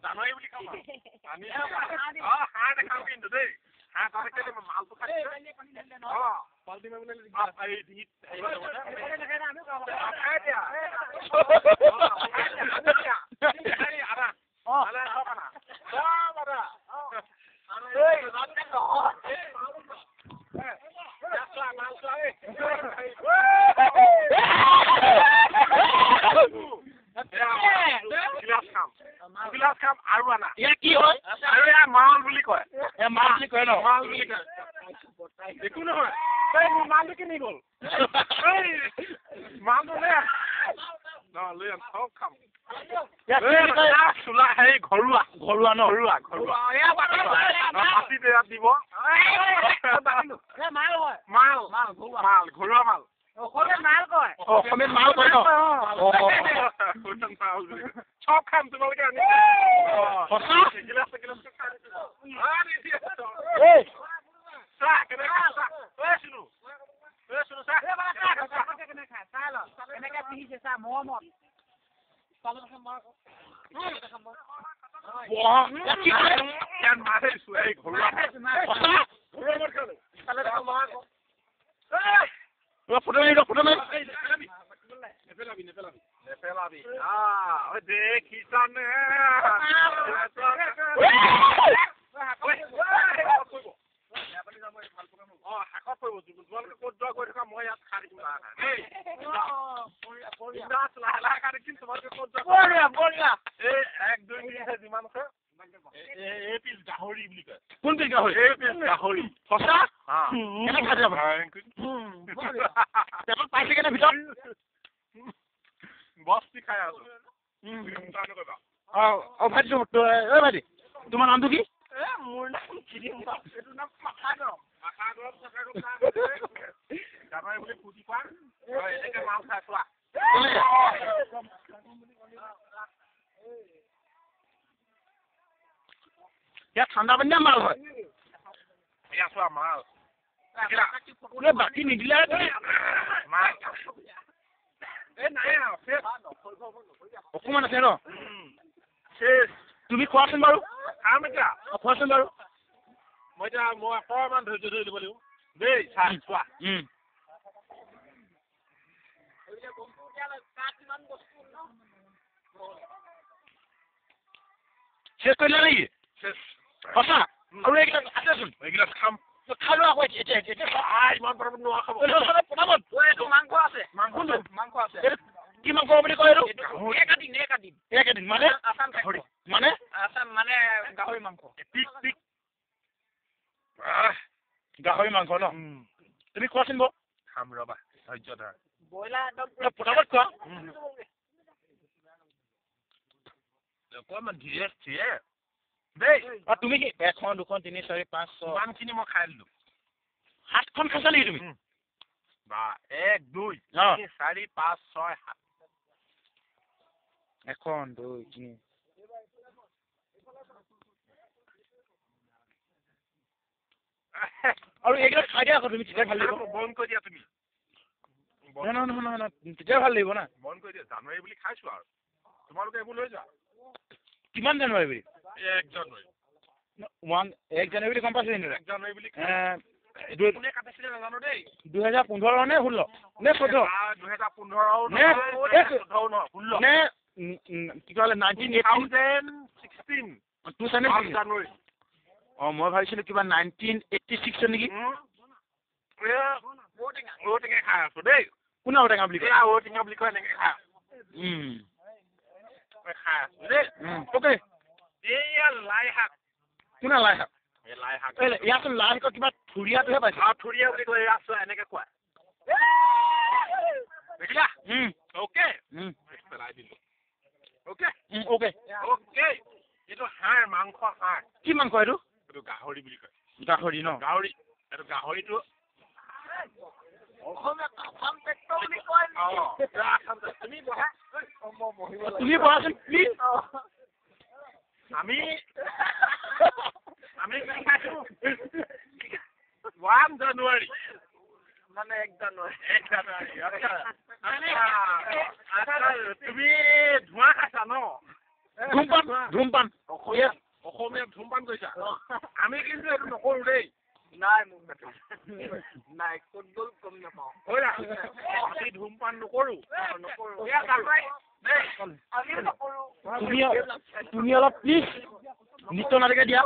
জানুৱাৰী বুলি খাম আমি হাঁহ দেখাম কিন্তু দেই হাঁহ তাতে মালটো খাই পাল্টি মাৰিবলৈ গিলাচ খাম আৰু আনা ইয়াৰ কি হয় আৰু ইয়াৰ মাল বুলি কয় মাল বুলি কয় ন মাল বুলি কয় একো নহয় মোৰ মালটো কিনি গ'ল মালটো লৈ লৈ আন চব খাম চোলা হেৰি ঘৰুৱা ঘৰুৱা ন ঘৰুৱা ঘৰুৱা মাটি দিব মাল মাল মাল ঘৰুৱা মাল অসমীয়াত মাল কয় অসমীয়াত মাল কয় ন চব খাম তোমালোকে আনি দেখিছানে শাকত পৰিব তোমালোকে ক'ত যোৱা কৰি থকা মই ইয়াত খাই দিম লাহে লাহে খাই দেখিম তোমালোকে ক'ত যোৱা এই 1 2 3 যিমান আছে এই পিছ গাহৰি বুলি কয় কোন পিছ গাহৰি এই পিছ গাহৰি সঁচা কেনে খাই যাব পাইছে কেনে ভিতৰত বস্তি খাই আছো ভাইটি ভাইটি তোমাৰ নামটো কি মোৰ নাম এইটো নাম জানুৱাৰী বুলি ফুটি পাৰ এনেকে মাল খাই চোৱা ইয়াত ঠাণ্ডা পানী মাল হয় ইয়াত চোৱা মাল বাকী নিদিলে অকমান আছে ন তুমি খোৱাচোন বাৰু খাম এতিয়া খোৱাচোন বাৰু মই এতিয়া মই অকণমান ধৈৰ্য ধৰি দিব লাগিব দেই চাহ চোৱা শেষ কৰিলা নেকি সঁচা আৰু এইগিলাচ আছেচোন এইগিলাচ খাম খাই লোৱা আকৌ ইমান পৰাপত নোৱা খাব এইটো মাংস আছে মাংস আছে কি মাংস বুলি কয় একেদিন মানে আছাম মানে আছাম মানে গাহৰি মাংস গাহৰি মাংস ন তুমি কোৱাচোন বাৰু খাম ৰবা ধৈৰ্য ধৰা ব্ৰইলাৰ একদম পটাপট খোৱা অকণমান ধীৰে ধীৰে দেই তুমি কি 1 2 3 4 5 6 ইমানখিনি মই খাই দিলো 7খন খাইছা নেকি তুমি বা 1 2 3 4 5 6 7 1 2 3 আৰু এইবিলাক খাই দিয়া আকৌ তুমি তেতিয়া ভাল লাগিব বন্ধ কৰি দিয়া তুমি নহয় তেতিয়া ভাল লাগিব না বন্ধ কৰি দিয়া জানুৱাৰী বুলি খাইছো আৰু তোমালোকে এইবোৰ লৈ যোৱা কিমান জানুৱাৰী বুলি 1 জানুৱাৰী 1 জানুৱাৰী বুলি গম পাইছো 1 জানুৱাৰী বুলি কোনে কাটিছিলে নাজানো দেই 2015 নে 16 নে 14 2015 নে 16 নে কি কলে 1916 জানুৱাৰী মই ভাবিছিলো কিবা 1986 নেকি ঔটেঙা খাই আছো দেই কোনে ঔটেঙা বুলি কয় ঔটেঙা বুলি কয় এনেকে খাই খাই আছো দেই অ'কে এইয়া লাই শাক কোনে লাই শাক লাই শাক ইয়াত লাই শাকৰ কিবা থুৰীয়াটোহে পাইছে থুৰীয়া বুলি কয় আছো এনেকে কোৱা দেখিলা অ'কে পেলাই দিলো অ'কে অ'কে অ'কে এইটো হাঁহ মাংস হাঁহ কি মাংস এইটো এইটো গাহৰি বুলি কয় গাহৰি ন গাহৰি এইটো গাহৰিটো তুমি বহাচোন প্লিজ আমি কি খাইছো 1 জানুৱাৰী মানে 1 জানুৱাৰী তুমি ধোঁৱা খাইছা ন ধূমপান অসমীয়াত ধূমপান কৰিছা আমি কিন্তু এইটো নকৰো দেই নাই নাই ক'ত গ'ল গম নাপাওঁ আমি ধূমপান নকৰো তুমি অলপ প্লিজ নৃত্য নাটিকা দিয়া